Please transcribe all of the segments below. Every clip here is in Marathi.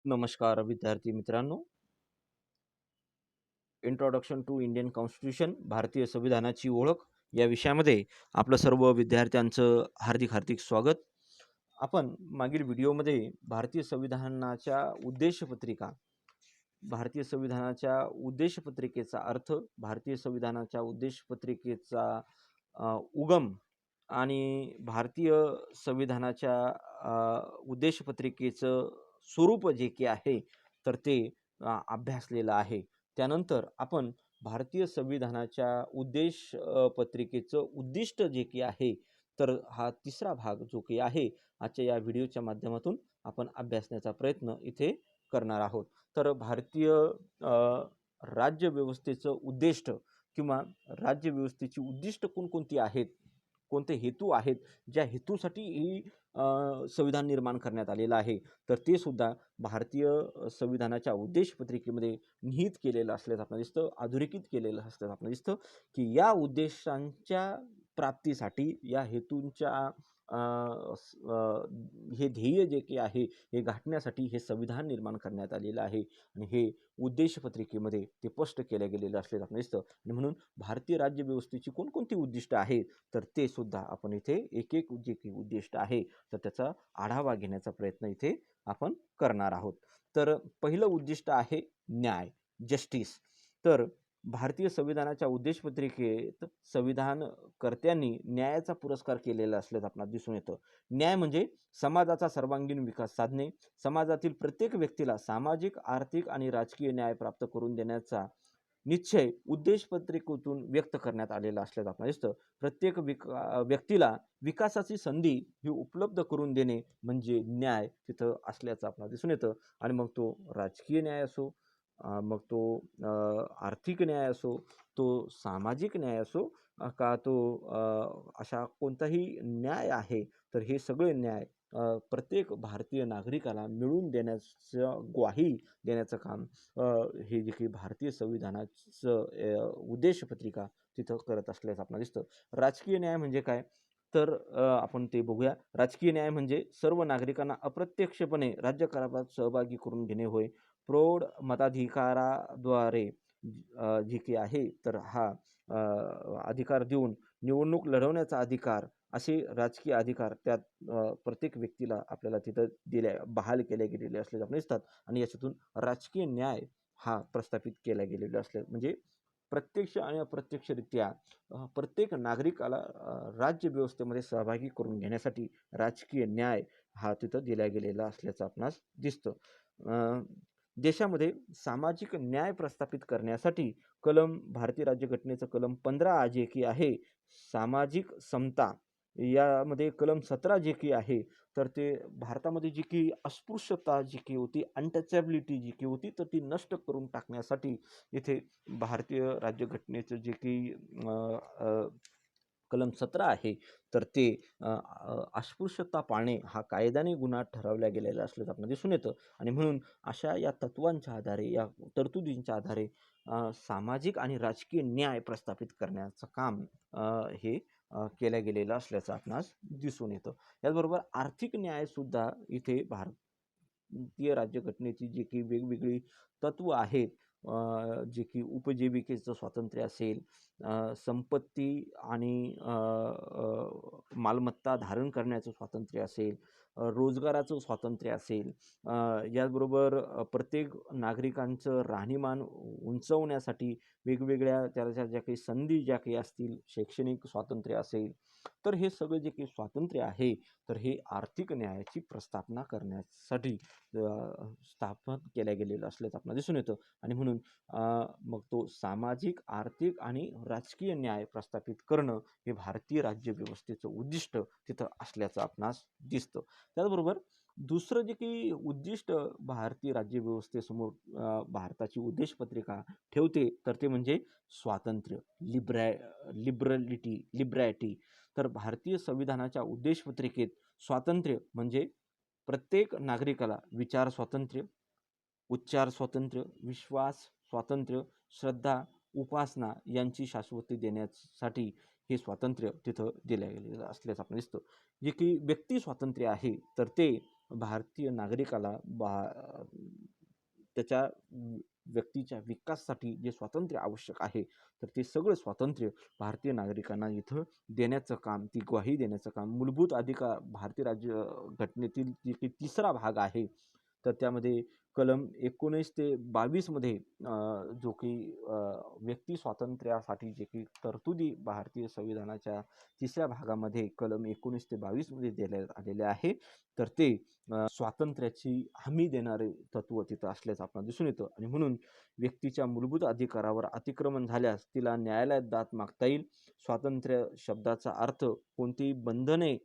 नमस्कार विद्यार्थी मित्रांनो. इंट्रोडक्शन टू इंडियन कॉन्स्टिट्यूशन, भारतीय संविधानाची ओळख या विषयामध्ये आपलं सर्व विद्यार्थ्यांचं हार्दिक हार्दिक स्वागत. आपण मागील व्हिडिओमध्ये भारतीय संविधानाच्या उद्देशपत्रिका, भारतीय संविधानाच्या उद्देशपत्रिकेचा अर्थ, भारतीय संविधानाच्या उद्देशपत्रिकेचा उगम आणि भारतीय संविधानाच्या उद्देशपत्रिकेचं स्वरूप जे की आहे तर ते अभ्यासलेलं आहे. त्यानंतर आपण भारतीय संविधानाच्या पत्रिकेचं उद्दिष्ट जे की आहे तर हा तिसरा भाग जो की आहे आजच्या या व्हिडिओच्या माध्यमातून आपण अभ्यासण्याचा प्रयत्न इथे करणार आहोत. तर भारतीय राज्यव्यवस्थेचं उद्दिष्ट किंवा राज्यव्यवस्थेची उद्दिष्ट कोणकोणती आहेत, कोणते हेतू आहेत, ज्या हेतूसाठी ही संविधान निर्माण करण्यात आलेलं आहे, तर ते सुद्धा भारतीय संविधानाच्या उद्देशपत्रिकेमध्ये निहित केलेलं असल्याचं आपल्याला दिसतं, अधोरेखित केलेलं असल्याचं आपल्याला दिसतं की या उद्देशांच्या प्राप्तीसाठी, या हेतूंच्या हे ध्येय जे की आहे हे गाठण्यासाठी हे संविधान निर्माण करण्यात आलेलं आहे आणि हे उद्देशपत्रिकेमध्ये ते स्पष्ट केलं गेलेलं असल्याचं आपल्याला दिसतं. आणि म्हणून भारतीय राज्यव्यवस्थेची कोणकोणती उद्दिष्ट आहेत तर ते सुद्धा आपण इथे एक एक जे की उद्दिष्ट आहे तर त्याचा आढावा घेण्याचा प्रयत्न इथे आपण करणार आहोत. तर पहिलं उद्दिष्ट आहे न्याय, जस्टिस. तर भारतीय संविधानाच्या उद्देशपत्रिकेत संविधानकर्त्यांनी न्यायाचा पुरस्कार केलेला असल्याचं आपल्याला दिसून येतं. न्याय म्हणजे समाजाचा सर्वांगीण विकास साधणे, समाजातील प्रत्येक व्यक्तीला सामाजिक, आर्थिक आणि राजकीय न्याय प्राप्त करून देण्याचा निश्चय उद्देशपत्रिकेतून व्यक्त करण्यात आलेला असल्याचं आपल्याला दिसतं. प्रत्येक व्यक्तीला विकासाची संधी ही उपलब्ध करून देणे म्हणजे न्याय तिथं असल्याचं आपल्याला दिसून येतं. आणि मग तो राजकीय न्याय असो, मग तो आर्थिक न्याय असो, तो सामाजिक न्याय असो, का तो अशा कोणताही न्याय आहे तर हे सगळे न्याय प्रत्येक भारतीय नागरिकाला मिळवून देण्याचं ग्वाही देण्याचं काम हे जे काही भारतीय संविधानाचं उद्देशपत्रिका तिथं करत असल्याचं आपल्याला दिसतं. राजकीय न्याय म्हणजे काय तर आपण ते बघूया. राजकीय न्याय म्हणजे सर्व नागरिकांना अप्रत्यक्षपणे राज्यकारभारात सहभागी करून घेणे होय. प्रौढ मताधिकाराद्वारे जे काही आहे तर हा अधिकार देऊन निवडणूक लढवण्याचा अधिकार, असे राजकीय अधिकार त्यात प्रत्येक व्यक्तीला आपल्याला तिथं बहाल केले गेलेले असल्याचे आपण दिसतात. आणि याच्यातून राजकीय न्याय हा प्रस्थापित केला गेलेला असले म्हणजे प्रत्यक्ष आणि अप्रत्यक्षरित्या प्रत्येक नागरिकाला राज्यव्यवस्थेमध्ये सहभागी करून घेण्यासाठी राजकीय न्याय हा तिथं दिला गेलेला असल्याचं आपणास दिसतं. देशामध्ये सामाजिक न्याय प्रस्थापित करण्यासाठी भारतीय राज्यघटनेचं कलम 15 जे की आहे सामाजिक समता, यामध्ये कलम 17 जे की आहे तर ते भारतामध्ये जी की अस्पृश्यता जी की होती, अनटचॅबिलिटी जी की होती तर ती नष्ट करून टाकण्यासाठी इथे भारतीय राज्यघटनेचं जे की कलम 17 आहे तर ते अस्पृश्यता पाळणे हा कायद्याने गुन्हा ठरवला गेलेला असल्याचं आपल्याला दिसून येतं. आणि म्हणून अशा या तत्वांच्या आधारे, या तरतुदींच्या आधारे सामाजिक आणि राजकीय न्याय प्रस्थापित करण्याचं काम हे केलं गेलेलं असल्याचं आपणास दिसून येतं. याचबरोबर आर्थिक न्यायसुद्धा इथे भारतीय राज्यघटनेची जी की वेगवेगळी तत्व आहेत, जे की उपजीविकेचं स्वातंत्र्य असेल, संपत्ती आणि मालमत्ता धारण करण्याचं स्वातंत्र्य असेल, रोजगाराचं स्वातंत्र्य असेल, याचबरोबर प्रत्येक नागरिकांचं राहणीमान उंचवण्यासाठी वेगवेगळ्या त्याच्या ज्या काही संधी ज्या काही असतील, शैक्षणिक स्वातंत्र्य असेल, तर हे सगळे जे काही स्वातंत्र्य आहे तर हे आर्थिक न्यायाची प्रस्थापना करण्यासाठी स्थापन केल्या गेलेलं असल्याचं आपल्याला दिसून येतं. आणि म्हणून मग तो सामाजिक, आर्थिक आणि राजकीय न्याय प्रस्थापित करणं हे भारतीय राज्यव्यवस्थेचं उद्दिष्ट तिथं असल्याचं आपणास दिसतं. त्याचबरोबर दुसरं जे काही उद्दिष्ट भारतीय राज्यव्यवस्थेसमोर भारताची उद्देशपत्रिका ठेवते तर ते म्हणजे स्वातंत्र्य, लिबरॅटी. तर भारतीय संविधानाच्या उद्देशपत्रिकेत स्वातंत्र्य म्हणजे प्रत्येक नागरिकाला विचार स्वातंत्र्य, उच्चार स्वातंत्र्य, विश्वास स्वातंत्र्य, श्रद्धा, उपासना यांची शाश्वती देण्यासाठी हे स्वातंत्र्य तिथं दिलं गेलेलं असल्याचं आपण दिसतं. जे की व्यक्ती स्वातंत्र्य आहे तर ते भारतीय नागरिकाला त्याच्या व्यक्तीच्या विकासासाठी जे स्वातंत्र्य आवश्यक आहे, तर ते सगळं स्वातंत्र्य भारतीय नागरिकांना इथं देण्याचं काम, ती ग्वाही देण्याचं काम, मूलभूत अधिकार भारतीय राज्य घटनेतील जे काही 3रा भाग आहे, तर त्यामध्ये कलम 19 ते 22 मध्ये जो काही व्यक्ती स्वातंत्र्यासाठी जे काही तरतुदी भारतीय संविधानाच्या 3ऱ्या भागामध्ये कलम 19 ते 22 मध्ये देण्यात आलेले आहे, तर ते स्वातंत्र्याची हमी देणारे तत्व तिथं असल्याचं आपल्याला दिसून येतं. आणि म्हणून व्यक्तीच्या मूलभूत अधिकारावर अतिक्रमण झाल्यास तिला न्यायालयात दाद मागता येईल. स्वातंत्र्य शब्दाचा अर्थ कोणतीही बंधने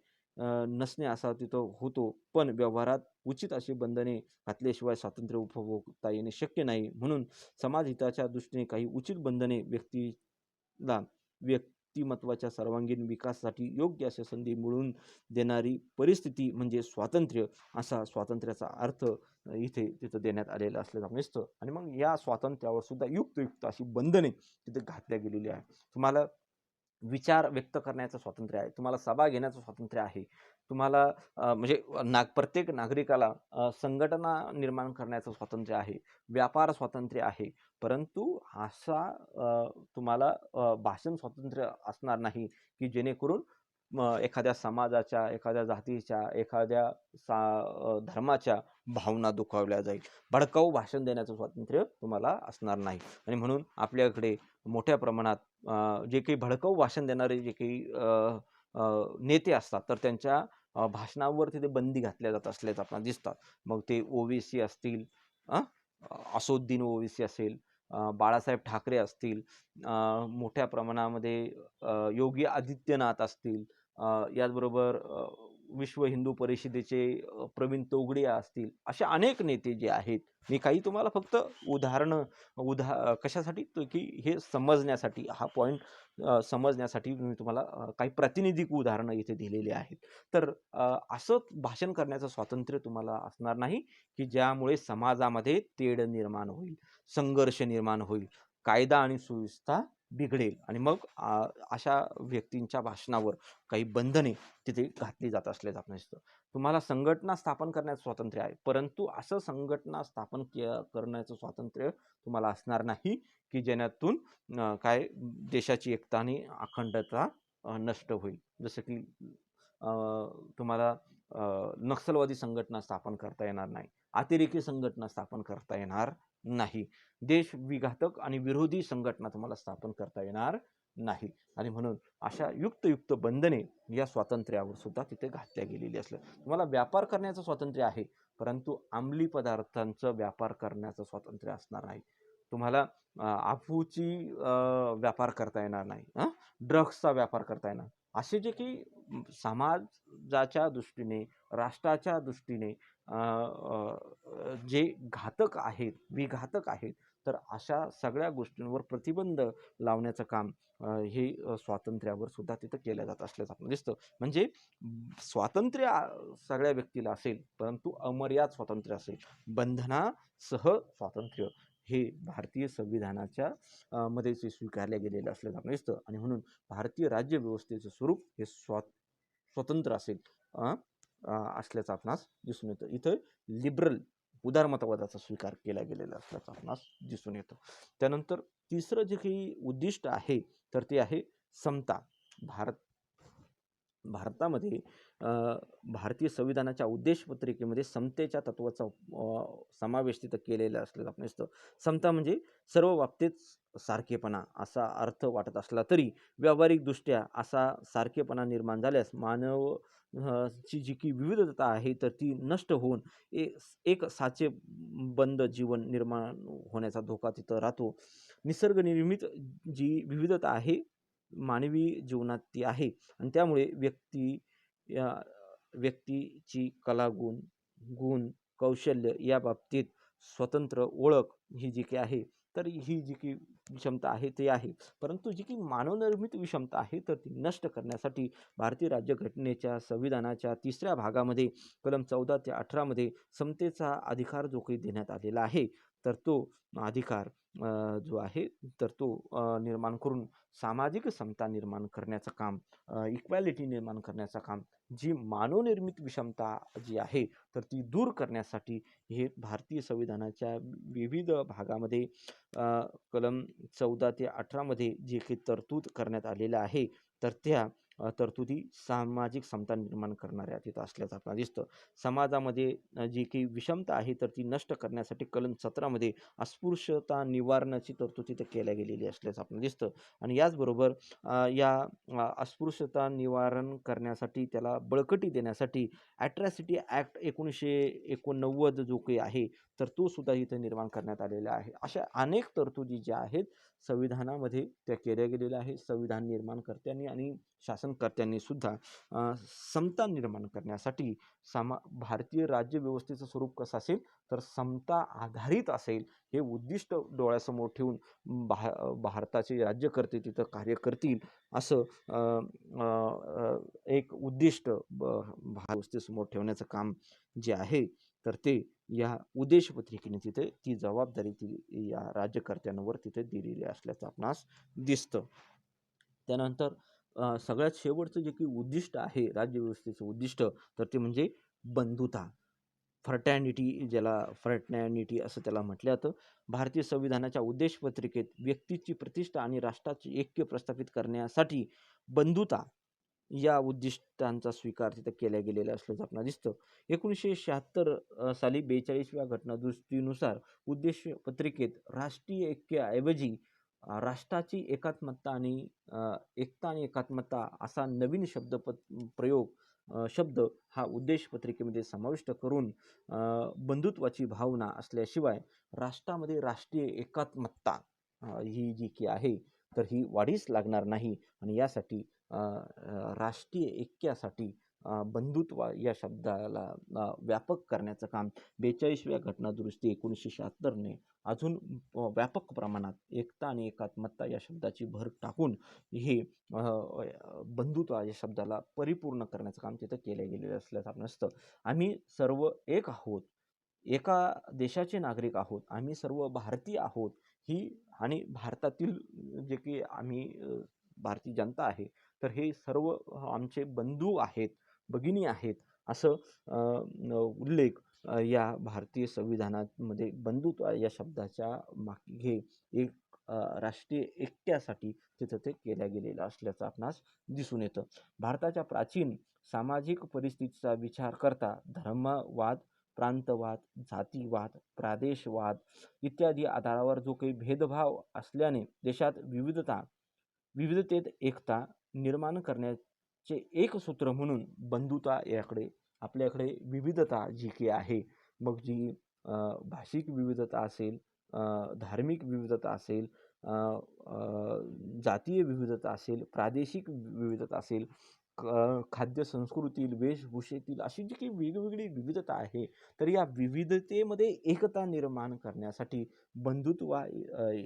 नसणे असा तिथं होतो, पण व्यवहारात उचित अशी बंधने घातल्याशिवाय स्वातंत्र्य उपभोगता येणे शक्य नाही. म्हणून समाजहिताच्या दृष्टीने काही उचित बंधने व्यक्तीला व्यक्तिमत्वाच्या सर्वांगीण विकासासाठी योग्य अशा संधी मिळवून देणारी परिस्थिती म्हणजे स्वातंत्र्य, असा स्वातंत्र्याचा अर्थ इथे तिथं देण्यात आलेला असल्याचं आपण दिसतं. आणि मग या स्वातंत्र्यावर सुद्धा युक्त अशी बंधने तिथे घातल्या गेलेली आहे. तुम्हाला विचार व्यक्त करण्याचं स्वातंत्र्य आहे, तुम्हाला सभा घेण्याचं स्वातंत्र्य आहे, तुम्हाला म्हणजे प्रत्येक नागरिकाला संघटना निर्माण करण्याचं स्वातंत्र्य आहे, व्यापार स्वातंत्र्य आहे. परंतु असा तुम्हाला भाषण स्वातंत्र्य असणार नाही, की जेणेकरून एखाद्या समाजाच्या, एखाद्या जातीच्या, एखाद्या धर्माच्या भावना दुखावल्या जाईल. भडकाऊ भाषण देण्याचं स्वातंत्र्य तुम्हाला असणार नाही. आणि म्हणून आपल्याकडे मोठ्या प्रमाणात जे काही भडकाऊ भाषण देणारे जे काही नेते असतात, तर त्यांच्या भाषणावर तिथे बंदी घातल्या जात असल्याचं आपल्याला दिसतात. मग ते ओवेसी असतील, असदुद्दीन ओवेसी असेल, बाळासाहेब ठाकरे असतील, मोठ्या प्रमाणामध्ये योगी आदित्यनाथ असतील, याचबरोबर विश्व हिंदू परिषदेचे प्रवीण तोगडिया असतील, असे अनेक नेते जे आहेत. मी काही तुम्हाला फक्त उदाहरणं कशासाठी, की हे समजण्यासाठी, हा पॉईंट समजण्यासाठी मी तुम्हाला काही प्रातिनिधिक उदाहरणं इथे दिलेली आहेत. तर असं भाषण करण्याचं स्वातंत्र्य तुम्हाला असणार नाही, की ज्यामुळे समाजामध्ये तेढ निर्माण होईल, संघर्ष निर्माण होईल, कायदा आणि सुव्यवस्था बिघडेल. आणि मग अशा व्यक्तींच्या भाषणावर काही बंधने तिथे घातली जात असल्याचं आपण दिसतं. तुम्हाला संघटना स्थापन करण्याचं स्वातंत्र्य आहे, परंतु असं संघटना स्थापन करण्याचं स्वातंत्र्य तुम्हाला असणार नाही, की ज्यातून काय देशाची एकता आणि अखंडता नष्ट होईल. जसं की तुम्हाला नक्षलवादी संघटना स्थापन करता येणार नाही, अतिरेकी संघटना स्थापन करता येणार नाही, देश विघातक आणि विरोधी संघटना तुम्हाला स्थापन करता येणार नाही. आणि म्हणून अशा युक्त बंधने या स्वातंत्र्यावर सुद्धा तिथे घातल्या गेलेली असलं. तुम्हाला व्यापार करण्याचं स्वातंत्र्य आहे, परंतु अंमली पदार्थांचा व्यापार करण्याचं स्वातंत्र्य असणार नाही. तुम्हाला अफूची व्यापार करता येणार नाही, ड्रग्सचा व्यापार करता येणार. असे जे की समाजाच्या दृष्टीने, राष्ट्राच्या दृष्टीने जे घातक आहेत, विघातक आहेत, तर अशा सगळ्या गोष्टींवर प्रतिबंध लावण्याचं काम हे स्वातंत्र्यावर सुद्धा तिथं केलं जात असल्याचं आपल्याला दिसतं. म्हणजे स्वातंत्र्य सगळ्या व्यक्तीला असेल, परंतु अमर्याद स्वातंत्र्य असेल, बंधनासह स्वातंत्र्य हे भारतीय संविधानाच्या मध्ये स्वीकारले गेलेलं असल्याचं आपण दिसतं. आणि म्हणून भारतीय राज्यव्यवस्थेचं स्वरूप हे स्वतंत्र असेल असल्याचं आपणास दिसून येतं. इथं लिबरल उदारमतवादाचा स्वीकार केला गेलेला असल्याचं आपणास दिसून येतं. त्यानंतर तिसरं जे काही उद्दिष्ट आहे, तर ते आहे समता. भारतामध्ये भारतीय संविधानाच्या उद्देशपत्रिकेमध्ये समतेच्या तत्वाचा समावेश तिथं केलेला असलेला आपण दिसतं. समता म्हणजे सर्व बाबतीत सारखेपणा असा अर्थ वाटत असला तरी व्यावहारिकदृष्ट्या असा सारखेपणा निर्माण झाल्यास मानव ची जी की विविधता आहे, तर ती नष्ट होऊन एक साचेबंद जीवन निर्माण होण्याचा धोका तिथं राहतो. निसर्गनिर्मित जी विविधता आहे मानवी जीवनात ती आहे, आणि त्यामुळे व्यक्तीची गुण, कौशल्य या बाबतीत स्वतंत्र ओळख ही जी काही आहे, तर ही जी की विषमता आहे ते आहे. परंतु जी की मानवनिर्मित विषमता आहे, तर ती नष्ट करण्यासाठी भारतीय राज्यघटनेच्या संविधानाच्या 3ऱ्या भागामध्ये कलम 14 ते 18 मध्ये समतेचा अधिकार जो काही देण्यात आलेला आहे, तर तो अधिकार जो आहे, तर तो निर्माण करून सामाजिक समता निर्माण करण्याचं काम, इक्वॅलिटी निर्माण करण्याचं काम जी मानवनिर्मित विषमता जी आहे, तर ती दूर करण्यासाठी हे भारतीय संविधानाच्या विविध भागामध्ये कलम 14 ते 18 मध्ये जे काही तरतूद करण्यात आलेलं आहे, तर त्या तरतुदी सामाजिक समता निर्माण करणाऱ्या तिथं असल्याचं आपल्याला दिसतं. समाजामध्ये जी काही विषमता आहे, तर ती नष्ट करण्यासाठी कलम 17 मध्ये अस्पृश्यता निवारणाची तरतूद तिथे केल्या गेलेली असल्याचं आपल्याला दिसतं. आणि याचबरोबर या अस्पृश्यता निवारण करण्यासाठी त्याला बळकटी देण्यासाठी ॲट्रॉसिटी ॲक्ट 1989 जो काही आहे, तर तो सुद्धा इथे निर्माण करण्यात आलेला आहे. अशा अनेक तरतुदी ज्या आहेत संविधानामध्ये त्या केल्या गेलेल्या आहेत. संविधान निर्माणकर्त्यांनी आणि शासनकर्त्यांनी सुद्धा समता निर्माण करण्यासाठी भारतीय राज्यव्यवस्थेचं स्वरूप कसं असेल, तर समता आधारित असेल, हे उद्दिष्ट डोळ्यासमोर ठेवून भारताचे राज्यकर्ते तिथं कार्य करतील असं एक उद्दिष्ट व्यवस्थेसमोर ठेवण्याचं काम जे आहे, तर ते या उद्देश पत्रिकेने तिथे ती जबाबदारी ती या राज्यकर्त्यांवर तिथे दिलेली असल्याचं आपणास दिसतं. त्यानंतर सगळ्यात शेवटचं जे काही उद्दिष्ट आहे राज्यव्यवस्थेचं उद्दिष्ट, तर ते म्हणजे बंधुता. फ्रॅटर्निटी असं त्याला म्हटलं जातं. भारतीय संविधानाच्या उद्देश पत्रिकेत व्यक्तीची प्रतिष्ठा आणि राष्ट्राचे ऐक्य प्रस्थापित करण्यासाठी बंधुता या उद्दिष्टांचा स्वीकार तिथं केला गेलेला असल्याचं आपल्याला दिसतं. 1976 साली 42व्या घटनादुरुस्तीनुसार उद्देश पत्रिकेत राष्ट्रीय ऐक्याऐवजी राष्ट्राची एकात्मता आणि एकता आणि एकात्मता असा नवीन प्रयोग शब्द हा उद्देश पत्रिकेमध्ये समाविष्ट करून बंधुत्वाची भावना असल्याशिवाय राष्ट्रामध्ये राष्ट्रीय एकात्मता ही जी की आहे, तर ही वाढीस लागणार नाही. आणि यासाठी राष्ट्रीय ऐक्यासाठी बंधुत्व या शब्दाला व्यापक करण्याचं काम 42व्या घटनादुरुस्ती 1976ने अजून व्यापक प्रमाणात एकता आणि एकात्मता या शब्दाची भर टाकून हे बंधुत्व या शब्दाला परिपूर्ण करण्याचं काम तिथं केलं गेलेलं असल्याचं आपण असतं. आम्ही सर्व एक आहोत, एका देशाचे नागरिक आहोत, आम्ही सर्व भारतीय आहोत, ही आणि भारतातील जे काही आम्ही भारतीय जनता आहे, तर हे सर्व आमचे बंधू आहेत, भगिनी आहेत, असं उल्लेख या भारतीय संविधानामध्ये बंधुत्व या शब्दाच्या मागे एक राष्ट्रीय ऐक्यासाठी तिथं ते केल्या गेलेलं असल्याचं आपणास दिसून येतं. भारताच्या प्राचीन सामाजिक परिस्थितीचा विचार करता धर्मवाद, प्रांतवाद, जातीवाद, प्रादेशवाद इत्यादी आधारावर जो काही भेदभाव असल्याने देशात विविधतेत एकता निर्माण करण्याचे एक सूत्र म्हणून बंधुता याकडे आपल्याकडे विविधता जी काही आहे, मग जी भाषिक विविधता असेल, धार्मिक विविधता असेल, जातीय विविधता असेल, प्रादेशिक विविधता असेल, खाद्य संस्कृतीतील, वेशभूषेतील अशी जी काही वेगवेगळी विविधता आहे, तर या विविधतेमध्ये एकता निर्माण करण्यासाठी बंधुत्व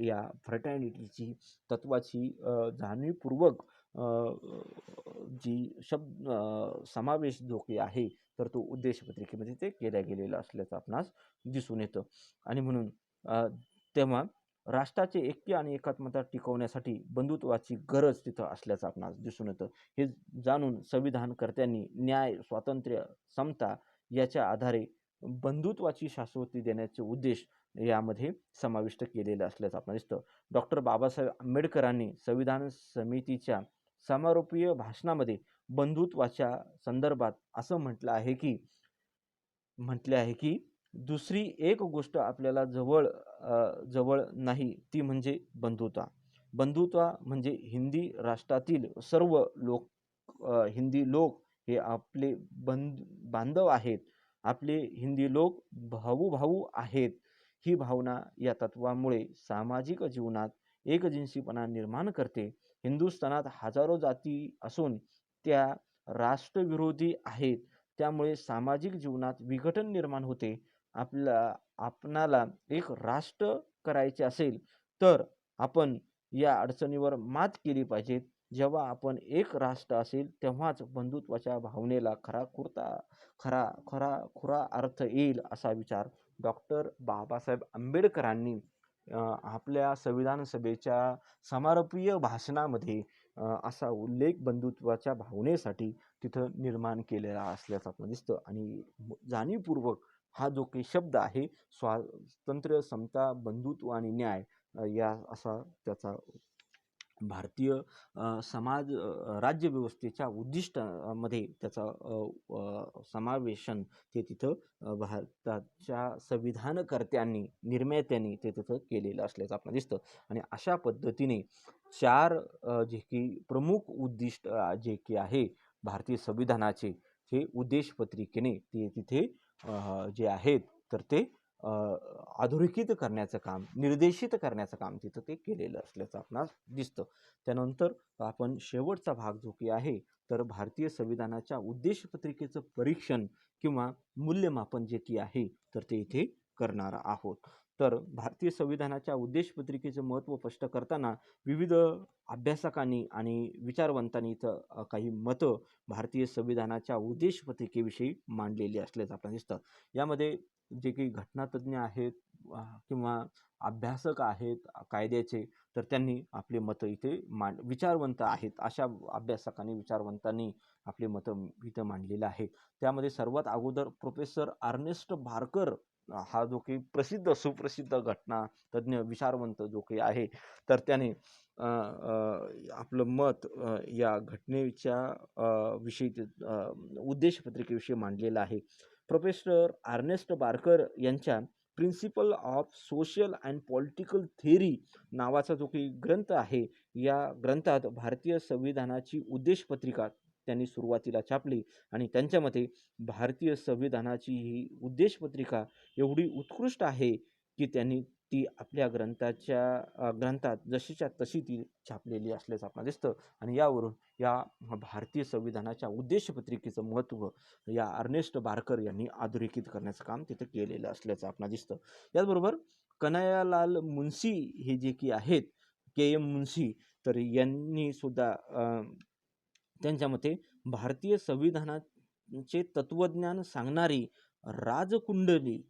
या फ्रॅटर्निटीची तत्वाची जाणीवपूर्वक जी समावेश जो काही आहे, तर तो उद्देश पत्रिकेमध्ये ते केल्या गेलेला असल्याचं आपणास दिसून येतं. आणि म्हणून तेव्हा राष्ट्राचे ऐक्य आणि एकात्मता टिकवण्यासाठी बंधुत्वाची गरज तिथं असल्याचं आपणास दिसून येतं. हे जाणून संविधानकर्त्यांनी न्याय, स्वातंत्र्य, समता याच्या आधारे बंधुत्वाची शाश्वती देण्याचे उद्देश यामध्ये समाविष्ट केलेलं असल्याचं आपल्याला दिसतं. डॉक्टर बाबासाहेब आंबेडकरांनी संविधान समितीच्या समारोपीय भाषणामध्ये बंधुत्वाच्या संदर्भात असं म्हटले आहे की दुसरी एक गोष्ट आपल्याला जवळ नाही, ती म्हणजे बंधुता. बंधुता म्हणजे हिंदी राष्ट्रातील सर्व हिंदी लोक हे आपले बांधव आहेत. आपले हिंदी लोक भाऊ आहेत. ही भावना या तत्वामुळे सामाजिक जीवनात एकजिनसीपणा निर्माण करते. हिंदुस्थानात हजारो जाती असून त्या राष्ट्रविरोधी आहेत. त्यामुळे सामाजिक जीवनात विघटन निर्माण होते. आपणाला एक राष्ट्र करायचे असेल, तर आपण या अडचणीवर मात केली पाहिजे. जेव्हा आपण एक राष्ट्र असेल, तेव्हाच बंधुत्वाच्या भावनेला खरा अर्थ येईल, असा विचार डॉक्टर बाबासाहेब आंबेडकरांनी आपल्या संविधान सभेच्या समारोपीय भाषणामध्ये असा उल्लेख बंधुत्वाच्या भावनेसाठी तिथं निर्माण केलेला असल्याचं आपल्याला दिसतं. आणि जाणीवपूर्वक हा जो काही शब्द आहे, स्वातंत्र्य, समता, बंधुत्व आणि न्याय, या असा त्याचा भारतीय राज्यव्यवस्थेच्या उद्दिष्टामध्ये त्याचा समावेशन ते तिथं भारताच्या संविधानकर्त्यांनी, निर्मात्यांनी ते तिथं केलेलं असल्याचं आपल्याला दिसतं. आणि अशा पद्धतीने 4 जे की प्रमुख उद्दिष्ट जे की आहे भारतीय संविधानाचे, हे उद्देश पत्रिकेने ते तिथे जे आहेत तर ते अधोरेखित करण्याचं काम, निर्देशित करण्याचं काम तिथं ते केलेलं असल्याचं आपणास दिसतं. त्यानंतर आपण शेवटचा भाग जो की आहे, तर भारतीय संविधानाच्या उद्देश पत्रिकेचं परीक्षण किंवा मूल्यमापन जे की आहे तर ते इथे करणार आहोत. तर भारतीय संविधानाच्या उद्देश पत्रिकेचं महत्त्व स्पष्ट करताना विविध अभ्यासकांनी आणि विचारवंतांनी इथं काही मतं भारतीय संविधानाच्या उद्देश पत्रिकेविषयी मांडलेली असल्याचं आपल्याला दिसतं. यामध्ये जे काही घटनातज्ञ आहेत किंवा अभ्यासक आहेत कायद्याचे, तर त्यांनी आपले मतं इथे विचारवंत आहेत अशा अभ्यासकांनी, विचारवंतांनी आपले मतं इथं मांडलेलं आहे. त्यामध्ये सर्वात अगोदर प्रोफेसर अर्नेस्ट बार्कर हा जो काही सुप्रसिद्ध घटनातज्ञ, विचारवंत जो काही आहे, तर त्याने आपलं मत या घटनेच्या विषयी उद्देश पत्रिकेविषयी मांडलेलं आहे. प्रोफेसर अर्नेस्ट बार्कर यांच्या principle of social and political theory नावाचा जो काही ग्रंथ आहे, या ग्रंथात भारतीय संविधानाची उद्देश पत्रिका त्यांनी सुरुवातीला छापली. आणि त्यांच्या मते भारतीय संविधानाची ही उद्देश पत्रिका एवढी उत्कृष्ट आहे की त्यांनी ती आपल्या ग्रंथात जशीच्या तशी ती छापलेली असल्याचं आपल्याला दिसतं. आणि यावरून या भारतीय संविधानाच्या उद्देश पत्रिकेचं महत्त्व या अर्नेस्ट बार्कर यांनी अधोरेखित करण्याचं काम तिथं केलेलं असल्याचं आपल्याला दिसतं. याचबरोबर कन्हैयालाल मुन्शी हे जे की आहेत, KM मुन्शी, तर यांनी सुद्धा त्यांच्या मते भारतीय संविधानाचे तत्वज्ञान सांगणारी राजकुंडली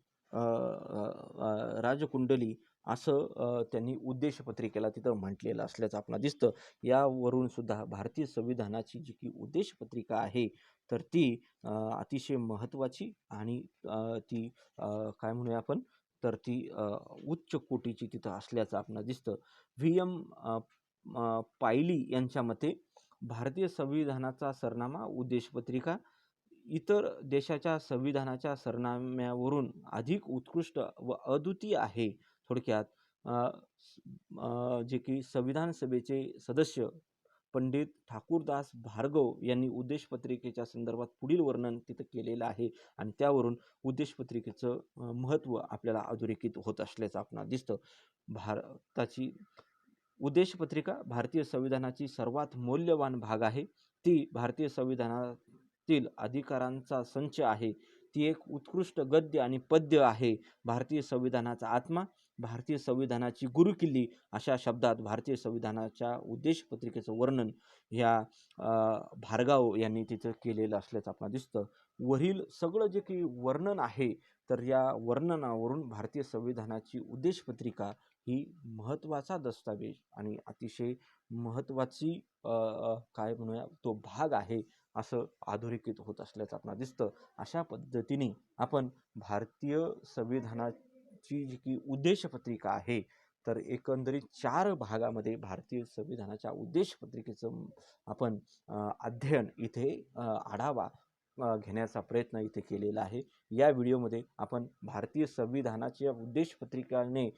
राजकुंडली असं त्यांनी उद्देश पत्रिकेला तिथं म्हटलेलं असल्याचं आपल्याला दिसतं. यावरून सुद्धा भारतीय संविधानाची जी की उद्देश पत्रिका आहे, तर ती अतिशय महत्त्वाची आणि ती काय म्हणूया आपण, तर ती उच्च कोटीची तिथं असल्याचं आपल्याला दिसतं. VM पायली यांच्या मते भारतीय संविधानाचा सरनामा उद्देश पत्रिका इतर देशाच्या संविधानाच्या सरनाम्यावरून अधिक उत्कृष्ट व अद्वितीय आहे. थोडक्यात जे की संविधान सभेचे सदस्य पंडित ठाकूरदास भार्गव यांनी उद्देश पत्रिकेच्या संदर्भात पुढील वर्णन तिथं केलेलं आहे. आणि त्यावरून उद्देश पत्रिकेचं महत्त्व आपल्याला अधोरेखित होत असल्याचं आपल्याला दिसतं. भारताची उद्देश पत्रिका भारतीय संविधानाची सर्वात मौल्यवान भाग आहे. ती भारतीय संविधानातील अधिकारांचा संच आहे. ती एक उत्कृष्ट गद्य आणि पद्य आहे. भारतीय संविधानाचा आत्मा, भारतीय संविधानाची गुरुकिल्ली अशा शब्दात भारतीय संविधानाच्या उद्देश पत्रिकेचं वर्णन ह्या भार्गव यांनी तिथं केलेलं असल्याचं आपल्याला दिसतं. वरील सगळं जे काही वर्णन आहे, तर या वर्णनावरून भारतीय संविधानाची उद्देश पत्रिका ही महत्त्वाचा दस्तावेज आणि अतिशय महत्त्वाची काय म्हणूया तो भाग आहे असं अधोरेखित होत असल्याचं आपल्याला दिसतं. अशा पद्धतीने आपण भारतीय संविधानाची जी की उद्देश पत्रिका आहे, तर एकंदरीत 4 भागामध्ये भारतीय संविधानाच्या उद्देश पत्रिकेचं आपण अध्ययन इथे आढावा घेण्याचा प्रयत्न इथे केलेला आहे. या व्हिडिओमध्ये आपण भारतीय संविधानाच्या उद्देश पत्रिकेने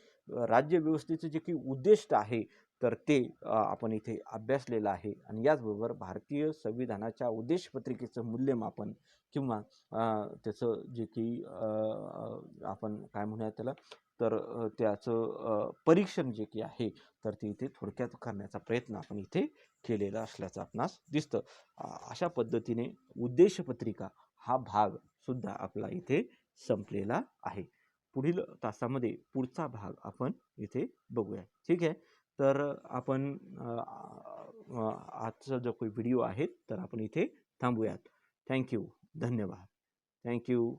राज्यव्यवस्थेचं जे काही उद्दिष्ट आहे, तर ते आपण इथे अभ्यासलेलं आहे. आणि याचबरोबर भारतीय संविधानाच्या उद्देश पत्रिकेचं मूल्यमापन किंवा त्याचं जे की आपण काय म्हणूया त्याला, तर त्याचं परीक्षण जे की आहे, तर ते इथे थोडक्यात करण्याचा प्रयत्न आपण इथे केलेला असल्याचं आपणास दिसतं. अशा पद्धतीने उद्देश पत्रिका हा भाग सुद्धा आपला इथे संपलेला आहे. पुढील तासामध्ये पुढचा भाग आपण इथे बघूया. ठीक आहे. तर आपण आजचा जो काही व्हिडिओ आहे, तर आपण इथे थांबूयात. थँक्यू. धन्यवाद. थँक्यू.